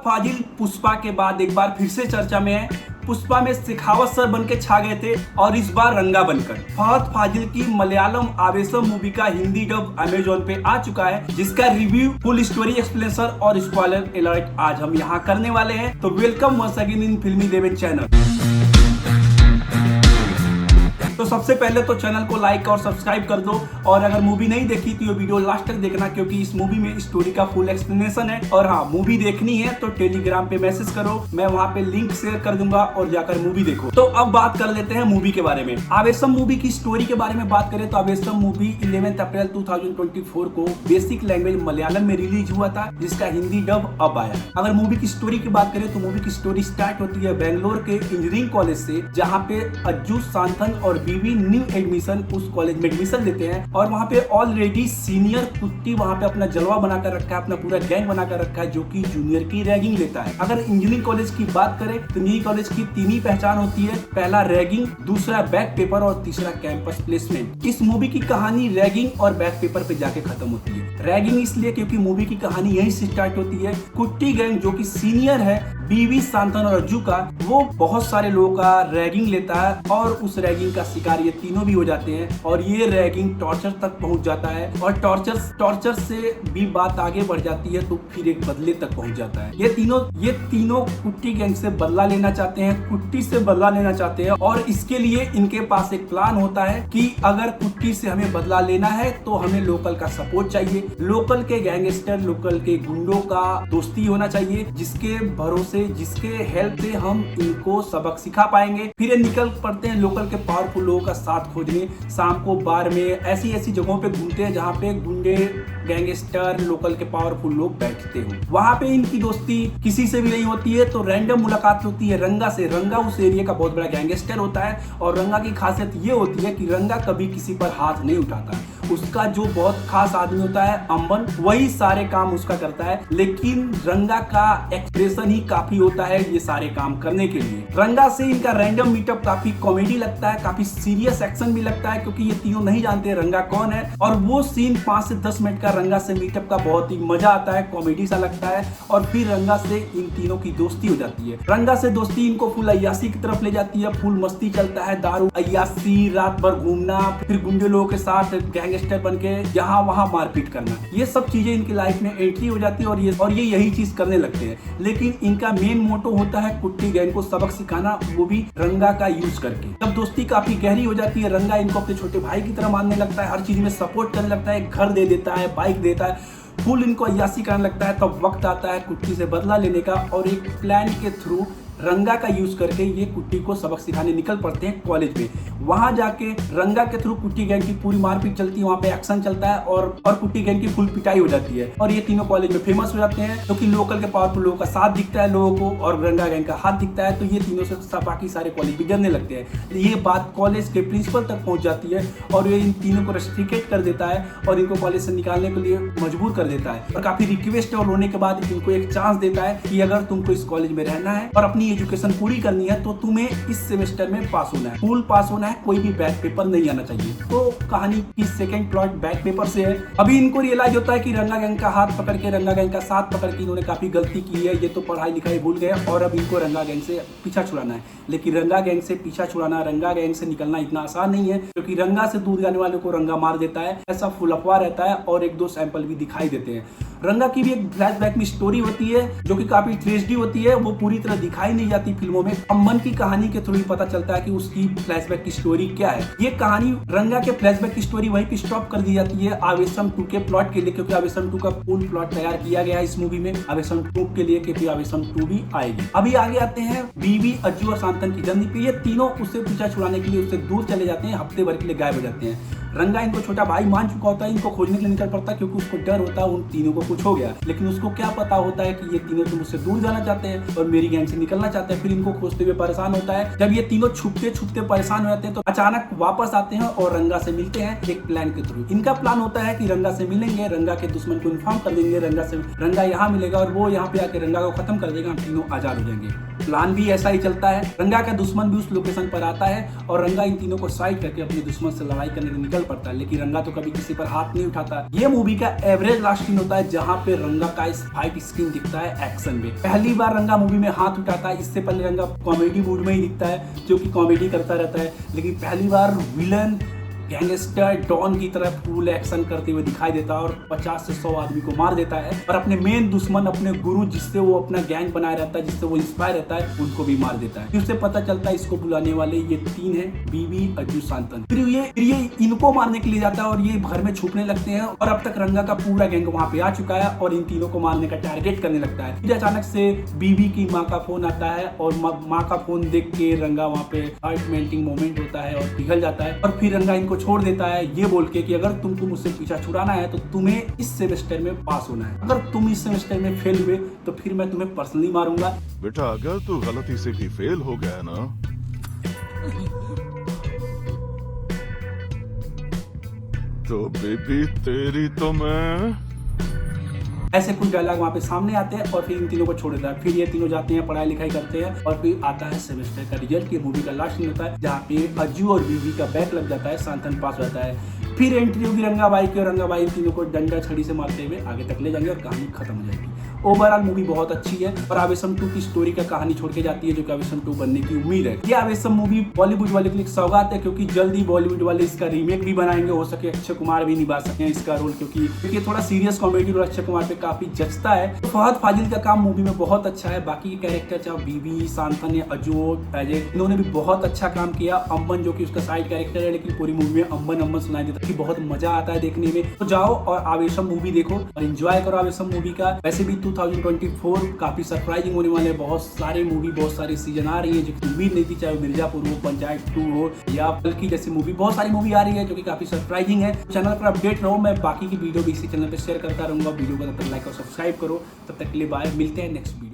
फाजिल पुष्पा के बाद एक बार फिर से चर्चा में है। पुष्पा में शेखावत सर बनके छा गए थे और इस बार रंगा बनकर। फहद फाजिल की मलयालम आवेशम मूवी का हिंदी डब अमेजोन पे आ चुका है, जिसका रिव्यू, फुल स्टोरी एक्सप्लेनेशन और स्पॉइलर अलर्ट आज हम यहाँ करने वाले हैं। तो वेलकम वंस अगेन इन फिल्मी देवेन चैनल। तो सबसे पहले तो चैनल को लाइक और सब्सक्राइब कर दो, और अगर मूवी नहीं देखी तो ये वीडियो लास्ट तक देखना, क्योंकि इस मूवी में स्टोरी का फुल एक्सप्लेनेशन है। और हाँ, मूवी देखनी है तो टेलीग्राम पे मैसेज करो, मैं वहाँ पे लिंक शेयर कर दूंगा और जाकर मूवी देखो। तो अब बात कर लेते हैं मूवी के बारे में। आवेशम मूवी की स्टोरी के बारे में बात करें तो आवेशम मूवी 11 अप्रैल 2024 को बेसिक लैंग्वेज मलयालम में रिलीज हुआ था, जिसका हिंदी डब अब आया। अगर मूवी की स्टोरी की बात करें तो मूवी की स्टोरी स्टार्ट होती है बेंगलोर के इंजीनियरिंग कॉलेज से, जहाँ पे अज्जू सांथन और बीवी न्यू एडमिशन उस कॉलेज में एडमिशन लेते हैं। और वहाँ पे ऑलरेडी सीनियर कुत्ती वहाँ पे अपना जलवा बनाकर रखा है, अपना पूरा गैंग बनाकर रखा है, जो कि जूनियर की रैगिंग लेता है। अगर इंजीनियरिंग कॉलेज की बात करें तो इंजीनियरिंग कॉलेज की तीन ही पहचान होती है, पहला रैगिंग, दूसरा बैक पेपर और तीसरा कैंपस प्लेसमेंट। इस मूवी की कहानी रैगिंग और बैक पेपर पे जाके खत्म होती है। रैगिंग इसलिए क्योंकि मूवी की कहानी यहीं से स्टार्ट होती है। कुट्टी गैंग जो कि सीनियर है बीवी, सांथन और अज्जू का, वो बहुत सारे लोगों का रैगिंग लेता है और उस रैगिंग का शिकार ये तीनों भी हो जाते हैं। और ये रैगिंग टॉर्चर तक पहुंच जाता है, और टॉर्चर से भी बात आगे बढ़ जाती है तो फिर एक बदले तक पहुंच जाता है। ये तीनों कुट्टी गैंग से बदला लेना चाहते हैं, कुट्टी से बदला लेना चाहते हैं। और इसके लिए इनके पास एक प्लान होता है कि अगर कुट्टी से हमें बदला लेना है तो हमें लोकल का सपोर्ट चाहिए, लोकल के गैंगस्टर, लोकल के गुंडों का दोस्ती होना चाहिए, जिसके भरोसे, जिसके हेल्प से हम इनको सबक सिखा पाएंगे। फिर ये निकल पड़ते हैं लोकल के पावरफुल लोगों का साथ खोजने। शाम को बार में ऐसी जगहों पे घूमते हैं जहाँ पे गुंडे, गैंगस्टर, लोकल के पावरफुल लोग बैठते हो। वहाँ पे इनकी दोस्ती किसी से भी नहीं होती है, तो रैंडम मुलाकात होती है रंगा से। रंगा उस एरिया का बहुत बड़ा गैंगस्टर होता है, और रंगा की खासियत ये होती है कि रंगा कभी किसी पर हाथ नहीं उठाता। उसका जो बहुत खास आदमी होता है अम्बन, वही सारे काम उसका करता है, लेकिन रंगा का एक्सप्रेशन ही काफी होता है ये सारे काम करने के लिए। रंगा से इनका रैंडम मीटअप काफी कॉमेडी लगता है, काफी सीरियस एक्शन भी लगता है, क्योंकि ये तीनों नहीं जानते रंगा कौन है। और वो सीन 5 से 10 मिनट का रंगा से मीटअप का बहुत ही मजा आता है, कॉमेडी सा लगता है। और फिर रंगा से इन तीनों की दोस्ती हो जाती है। रंगा से दोस्ती इनको फुल अय्यासी की तरफ ले जाती है, फुल मस्ती चलता है, दारू, अय्यासी, रात भर घूमना, फिर गुंडे लोगों के साथ गैंगस्टर बन के यहाँ वहाँ मारपीट करना। ये सब चीजें इनकी लाइफ में एंट्री हो जाती है और ये यही चीज करने लगते हैं। लेकिन इनका मेन मोटो होता है कुट्टी गैंग को सबक सिखाना, वो भी रंगा का यूज करके। जब दोस्ती काफी गहरी हो जाती है, रंगा इनको अपने छोटे भाई की तरह मानने लगता है, हर चीज में सपोर्ट करने लगता है, घर दे देता है, बाइक देता है, फुल इनको अय्यासी करने लगता है। तब वक्त आता है कुट्टी से बदला लेने का, और एक प्लान के थ्रू रंगा का यूज करके ये कुट्टी को सबक सिखाने निकल पड़ते हैं कॉलेज में। वहां जाके रंगा के थ्रू कुट्टी गैंग की पूरी मारपीट चलती है, वहां पे एक्शन चलता है, और कुट्टी गैंग की फुल पिटाई हो जाती है। और ये तीनों कॉलेज में फेमस हो जाते हैं, क्योंकि लोकल के पावरफुल लोगों का साथ दिखता है लोगों को, और रंगा गैंग का हाथ दिखता है, तो ये तीनों से बाकी सारे कॉलेज बिगड़ने लगते हैं। ये बात कॉलेज के प्रिंसिपल तक पहुंच जाती है, और ये इन तीनों को रेस्ट्रिकेट कर देता है और इनको कॉलेज से निकालने के लिए मजबूर कर देता है। और काफी रिक्वेस्ट और रोने के बाद इनको एक चांस देता है कि अगर तुमको इस कॉलेज में रहना है और अपनी एजुकेशन पूरी करनी है तो तुम्हें इस सेमेस्टर में पास होना है, फुल पास होना है, कोई भी बैक पेपर नहीं आना चाहिए। तो कहानी की सेकंड प्लॉट बैक पेपर से है। अभी इनको रियलाइज होता है कि रंगा गैंग का हाथ पकड़ के, रंगा गैंग का साथ पकड़ के इन्होंने काफी गलती की है, ये तो पढ़ाई लिखाई भूल गए, और अब इनको रंगा गैंग से पीछा छुड़ाना है। लेकिन रंगा गैंग से पीछा छुड़ाना, रंगा गैंग से निकलना इतना आसान नहीं है, क्योंकि रंगा से दूर जाने वाले को रंगा मार देता है, ऐसा फुल अफवाह रहता है। और एक दो सैंपल भी दिखाई देते हैं। रंगा की भी एक फ्लैशबैक में स्टोरी होती है जो कि काफी ट्रेजेडी होती है, वो पूरी तरह दिखाई नहीं जाती फिल्मों में। अम्बन की कहानी के थ्रू ही पता चलता है कि उसकी फ्लैशबैक की स्टोरी क्या है। ये कहानी, रंगा के फ्लैशबैक की स्टोरी वहीं पे स्टॉप कर दी जाती है आवेशम 2 के प्लॉट के लिए, क्योंकि आवेशम 2 का फुल प्लॉट तैयार किया गया है इस मूवी में आवेशम 2 के लिए, क्योंकि आवेशम 2 भी आएगी। अभी आगे आते हैं बीवी, अज्जू और सांतन की जर्नी पे। ये तीनों उससे पीछा छुड़ाने के लिए उससे दूर चले जाते हैं, हफ्ते भर के लिए गायब हो जाते हैं। रंगा इनको छोटा भाई मान चुका होता है, इनको खोजने के लिए निकल पड़ता है, क्योंकि उसको डर होता है उन तीनों को कुछ हो गया। लेकिन उसको क्या पता होता है कि ये तीनों तो मुझसे दूर जाना चाहते हैं और मेरी गैंग से निकलना चाहते हैं। फिर इनको खोजते हुए परेशान होता है। जब ये तीनों छुपते छुपते परेशान हो जाते हैं तो अचानक वापस आते हैं और रंगा से मिलते हैं एक प्लान के थ्रू। इनका प्लान होता है कि रंगा से मिलेंगे, रंगा के दुश्मन को इन्फॉर्म कर देंगे, रंगा यहाँ मिलेगा और वो यहाँ पे आके रंगा को खत्म कर देगा, हम तीनों आजाद हो जाएंगे। प्लान भी ऐसा ही चलता है। रंगा का दुश्मन भी उस लोकेशन पर आता है और रंगा इन तीनों को साइड करके अपने दुश्मन से लड़ाई करने निकल पड़ता है, लेकिन रंगा तो कभी किसी पर हाथ नहीं उठाता। ये मूवी का एवरेज लास्ट सीन होता है जहाँ पे रंगा का फाइट स्क्रीन दिखता है एक्शन में। पहली बार रंगा मूवी में हाथ उठाता है, इससे पहले रंगा कॉमेडी मूड में ही दिखता है, जो कि कॉमेडी करता रहता है, लेकिन पहली बार विलन गैंगस्टर डॉन की तरह फुल एक्शन करते हुए दिखाई देता है और 50 से 100 आदमी को मार देता है और अपने मेन दुश्मन, अपने गुरु जिससे वो अपना गैंग बनाए रहता है, जिससे वो इंस्पायर रहता है, उनको भी मार देता है। फिर उसे पता चलता है इसको बुलाने वाले ये 3 हैं, बीवी, अज्जू, शांतन। फिर ये इनको मारने के लिए जाता है और ये घर में छुपने लगते हैं और अब तक रंगा का पूरा गैंग वहाँ पे आ चुका है और इन तीनों को मारने का टारगेट करने लगता है। फिर अचानक से बीवी की माँ का फोन आता है और माँ का फोन देख के रंगा वहाँ पे हार्ट मेल्टिंग मोमेंट होता है और पिघल जाता है और फिर रंगा इनको छोड़ देता है ये बोल के कि अगर तुमको मुझसे पीछा छुड़ाना है तो तुम्हें इस सेमेस्टर में पास होना है, अगर तुम इस सेमेस्टर में फेल हुए तो फिर मैं तुम्हें पर्सनली मारूंगा। बेटा अगर तू गलती से भी फेल हो गया ना तो बेबी तेरी तो मैं। ऐसे कुछ डायलॉग वहाँ पे सामने आते हैं और फिर इन तीनों को छोड़ देता है। फिर ये तीनों जाते हैं, पढ़ाई लिखाई करते हैं और फिर आता है सेमेस्टर का रिजल्ट। ये मूवी का लास्ट सीन होता है जहाँ पे अज्जू और बीवी का बैक लग जाता है, शांतन पास हो जाता है। फिर एंट्री होगी रंगाबाई की और रंगाबाई इन तीनों को डंडा छड़ी से मारते हुए आगे तक ले जाएंगे और कहानी खत्म हो जाएगी। ओवरऑल मूवी बहुत अच्छी है और आवेशम 2 की स्टोरी का कहानी छोड़ के जाती है, जो कि आवेशम 2 बनने की उम्मीद है। ये आवेशम मूवी बॉलीवुड वाले के लिए सौगात है, क्योंकि जल्दी बॉलीवुड वाले इसका रीमेक भी बनाएंगे। हो सके अक्षय कुमार भी निभा सके इसका रोल, क्योंकि थोड़ा सीरियस कॉमेडी और अक्षय कुमार पे काफी जचता है। तो फहद फाजिल का काम मूवी में बहुत अच्छा है। बाकी के कैरेक्टर चाहे बीवी, शांतन या अज्जू, अजय, इन्होंने भी बहुत अच्छा काम किया। अम्बन जो कि उसका साइड कैरेक्टर है, लेकिन पूरी मूवी में अम्बन सुनाई देता है, बहुत मजा आता है देखने में। तो जाओ और आवेशम मूवी देखो और एंजॉय करो आवेशम मूवी का। वैसे भी 2024 काफी सरप्राइजिंग होने वाले, बहुत सारे मूवी, बहुत सारे सीजन आ रही है जो कि उम्मीद नहीं थी, चाहे मिर्जापुर हो, पंचायत 2 हो या पलकी जैसी मूवी, बहुत सारी मूवी आ रही है जो कि काफी सरप्राइजिंग है। चैनल पर अपडेट रहो, मैं बाकी की वीडियो भी इसी चैनल पर शेयर करता रहूंगा। वीडियो को तब तक लाइक और सब्सक्राइब करो। तब तक के लिए बाय, मिलते हैं नेक्स्ट वीडियो।